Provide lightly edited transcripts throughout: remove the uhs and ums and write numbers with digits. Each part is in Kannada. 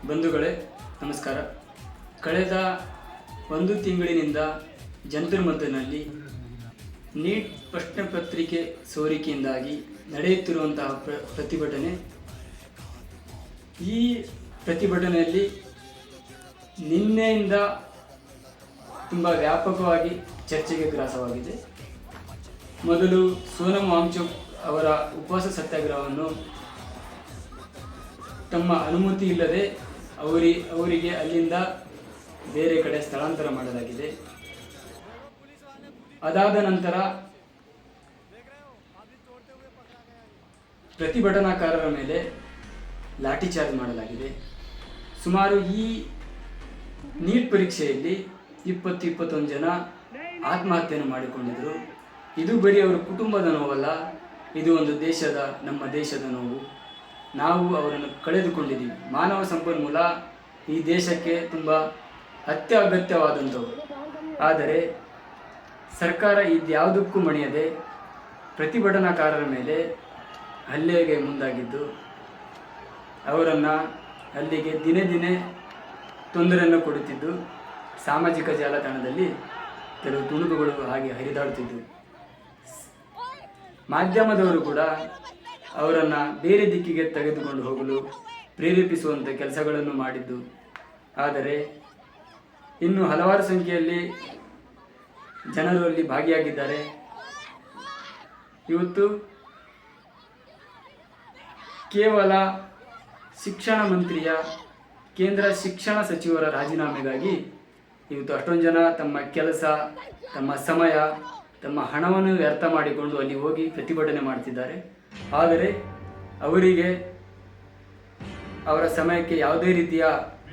ಬಂಧುಗಳೇ ನಮಸ್ಕಾರ. ಕಳೆದ ಒಂದು ತಿಂಗಳಿನಿಂದ ಜಂತರ್ ಮಂತರ್ನಲ್ಲಿ ನೀಟ್ ಪ್ರಶ್ನೆ ಪತ್ರಿಕೆ ಸೋರಿಕೆಯಿಂದಾಗಿ ನಡೆಯುತ್ತಿರುವಂತಹ ಪ್ರತಿಭಟನೆ, ಈ ಪ್ರತಿಭಟನೆಯಲ್ಲಿ ನಿನ್ನೆಯಿಂದ ತುಂಬ ವ್ಯಾಪಕವಾಗಿ ಚರ್ಚೆಗೆ ಗ್ರಾಸವಾಗಿದೆ. ಮೊದಲು ಸೋನಮ್ ವಾಂಗ್ಚುಕ್ ಅವರ ಉಪವಾಸ ಸತ್ಯಾಗ್ರಹವನ್ನು ತಮ್ಮ ಅನುಮತಿ ಇಲ್ಲದೆ ಅವರಿಗೆ ಅಲ್ಲಿಂದ ಬೇರೆ ಕಡೆ ಸ್ಥಳಾಂತರ ಮಾಡಲಾಗಿದೆ. ಅದಾದ ನಂತರ ಪ್ರತಿಭಟನಾಕಾರರ ಮೇಲೆ ಲಾಠಿ ಚಾರ್ಜ್ ಮಾಡಲಾಗಿದೆ. ಸುಮಾರು ಈ ನೀಟ್ ಪರೀಕ್ಷೆಯಲ್ಲಿ 20-21 ಜನ ಆತ್ಮಹತ್ಯೆಯನ್ನು ಮಾಡಿಕೊಂಡಿದ್ದರು. ಇದು ಬರೀ ಅವರ ಕುಟುಂಬದ ನೋವಲ್ಲ, ಇದು ಒಂದು ನಮ್ಮ ದೇಶದ ನೋವು. ನಾವು ಅವರನ್ನು ಕಳೆದುಕೊಂಡಿದ್ದೀವಿ. ಮಾನವ ಸಂಪನ್ಮೂಲ ಈ ದೇಶಕ್ಕೆ ತುಂಬ ಅತ್ಯಗತ್ಯವಾದಂಥವು. ಆದರೆ ಸರ್ಕಾರ ಇದ್ಯಾವುದಕ್ಕೂ ಮಣಿಯದೆ ಪ್ರತಿಭಟನಾಕಾರರ ಮೇಲೆ ಹಲ್ಲೆಗೆ ಮುಂದಾಗಿದ್ದು, ಅವರನ್ನು ಅಲ್ಲಿಗೆ ದಿನೇ ದಿನೇ ತೊಂದರೆಯನ್ನು ಕೊಡುತ್ತಿದ್ದು, ಸಾಮಾಜಿಕ ಜಾಲತಾಣದಲ್ಲಿ ಕೆಲವು ತುಣುಕುಗಳು ಹಾಗೆ ಹರಿದಾಡುತ್ತಿದ್ದವು. ಮಾಧ್ಯಮದವರು ಕೂಡ ಅವರನ್ನು ಬೇರೆ ದಿಕ್ಕಿಗೆ ತೆಗೆದುಕೊಂಡು ಹೋಗಲು ಪ್ರೇರೇಪಿಸುವಂಥ ಕೆಲಸಗಳನ್ನು ಮಾಡಿದ್ದು. ಆದರೆ ಇನ್ನು ಹಲವಾರು ಸಂಖ್ಯೆಯಲ್ಲಿ ಜನರು ಅಲ್ಲಿ ಭಾಗಿಯಾಗಿದ್ದಾರೆ. ಇವತ್ತು ಕೇವಲ ಶಿಕ್ಷಣ ಮಂತ್ರಿಯ, ಕೇಂದ್ರ ಶಿಕ್ಷಣ ಸಚಿವರ ರಾಜೀನಾಮೆಗಾಗಿ ಇವತ್ತು ಅಷ್ಟೊಂದು ಜನ ತಮ್ಮ ಕೆಲಸ, ತಮ್ಮ ಸಮಯ, ತಮ್ಮ ಹಣವನ್ನು ವ್ಯರ್ಥ ಮಾಡಿಕೊಂಡು ಅಲ್ಲಿ ಹೋಗಿ ಪ್ರತಿಭಟನೆ ಮಾಡ್ತಿದ್ದಾರೆ. ಆದರೆ ಅವರಿಗೆ ಅವರ ಸಮಯಕ್ಕೆ ಯಾವುದೇ ರೀತಿಯ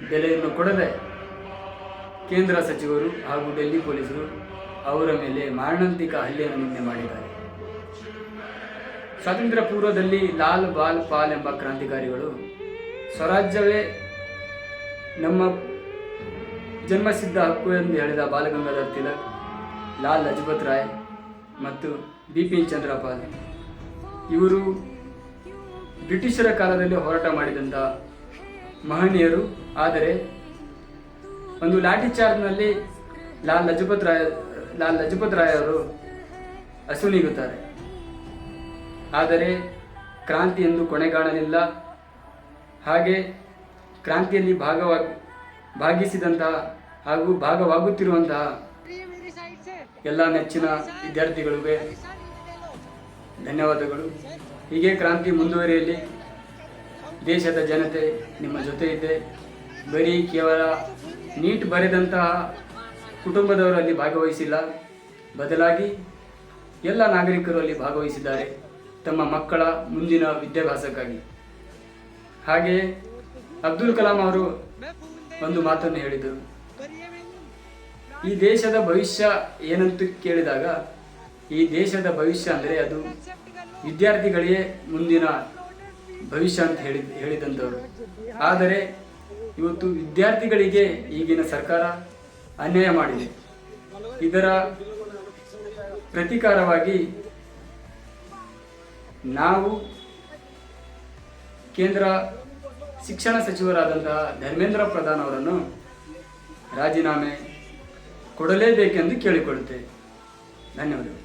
ಬೆಲೆಯನ್ನು ಕೊಡದೆ ಕೇಂದ್ರ ಸಚಿವರು ಹಾಗೂ ಡೆಲ್ಲಿ ಪೊಲೀಸರು ಅವರ ಮೇಲೆ ಮಾರಣಾಂತಿಕ ಹಲ್ಲೆಯನ್ನು ನಿನ್ನೆ ಮಾಡಿದ್ದಾರೆ. ಸ್ವಾತಂತ್ರ್ಯ ಪೂರ್ವದಲ್ಲಿ ಲಾಲ್ ಬಾಲ್ ಪಾಲ್ ಎಂಬ ಕ್ರಾಂತಿಕಾರಿಗಳು ಸ್ವರಾಜ್ಯವೇ ನಮ್ಮ ಜನ್ಮಸಿದ್ಧ ಹಕ್ಕು ಎಂದು ಹೇಳಿದ ಬಾಲಗಂಗಾಧರ್ ತಿಲಕ್, ಲಾಲ್ ಲಜಪತ್ ರಾಯ್ ಮತ್ತು ಬಿಪಿನ್ ಚಂದ್ರ ಪಾಲ್ ಇವರು ಬ್ರಿಟಿಷರ ಕಾಲದಲ್ಲಿ ಹೋರಾಟ ಮಾಡಿದಂಥ ಮಹನೀಯರು. ಆದರೆ ಒಂದು ಲಾಠಿ ಚಾರ್ಜ್ನಲ್ಲಿ ಲಾಲ್ ಲಜಪತ್ ರಾಯ್ ಅವರು ಅಸುನೀಗುತ್ತಾರೆ. ಆದರೆ ಕ್ರಾಂತಿ ಎಂದು ಕೊನೆಗಾಣಲಿಲ್ಲ. ಹಾಗೆ ಕ್ರಾಂತಿಯಲ್ಲಿ ಭಾಗಿಸಿದಂತಹ ಹಾಗೂ ಭಾಗವಾಗುತ್ತಿರುವಂತಹ ಎಲ್ಲ ನೆಚ್ಚಿನ ವಿದ್ಯಾರ್ಥಿಗಳಿಗೆ ಧನ್ಯವಾದಗಳು. ಹೀಗೆ ಕ್ರಾಂತಿ ಮುಂದುವರಿಯಲಿ. ದೇಶದ ಜನತೆ ನಿಮ್ಮ ಜೊತೆ ಇದೆ. ಬರೀ ಕೇವಲ ನೀಟ್ ಬರೆದಂತಹ ಕುಟುಂಬದವರು ಅಲ್ಲಿ ಭಾಗವಹಿಸಿಲ್ಲ, ಬದಲಾಗಿ ಎಲ್ಲ ನಾಗರಿಕರು ಅಲ್ಲಿ ಭಾಗವಹಿಸಿದ್ದಾರೆ ತಮ್ಮ ಮಕ್ಕಳ ಮುಂದಿನ ವಿದ್ಯಾಭ್ಯಾಸಕ್ಕಾಗಿ. ಹಾಗೆಯೇ ಅಬ್ದುಲ್ ಕಲಾಂ ಅವರು ಒಂದು ಮಾತನ್ನು ಹೇಳಿದರು. ಈ ದೇಶದ ಭವಿಷ್ಯ ಏನಂತ ಕೇಳಿದಾಗ, ಈ ದೇಶದ ಭವಿಷ್ಯ ಅಂದರೆ ಅದು ವಿದ್ಯಾರ್ಥಿಗಳಿಗೆ ಮುಂದಿನ ಭವಿಷ್ಯ ಅಂತ ಹೇಳಿದಂಥವರು. ಆದರೆ ಇವತ್ತು ವಿದ್ಯಾರ್ಥಿಗಳಿಗೆ ಈಗಿನ ಸರ್ಕಾರ ಅನ್ಯಾಯ ಮಾಡಿದೆ. ಇದರ ಪ್ರತೀಕಾರವಾಗಿ ನಾವು ಕೇಂದ್ರ ಶಿಕ್ಷಣ ಸಚಿವರಾದಂತಹ ಧರ್ಮೇಂದ್ರ ಪ್ರಧಾನ್ ಅವರನ್ನು ರಾಜೀನಾಮೆ ಕೊಡಲೇಬೇಕೆಂದು ಕೇಳಿಕೊಳ್ಳುತ್ತೇವೆ. ಧನ್ಯವಾದಗಳು.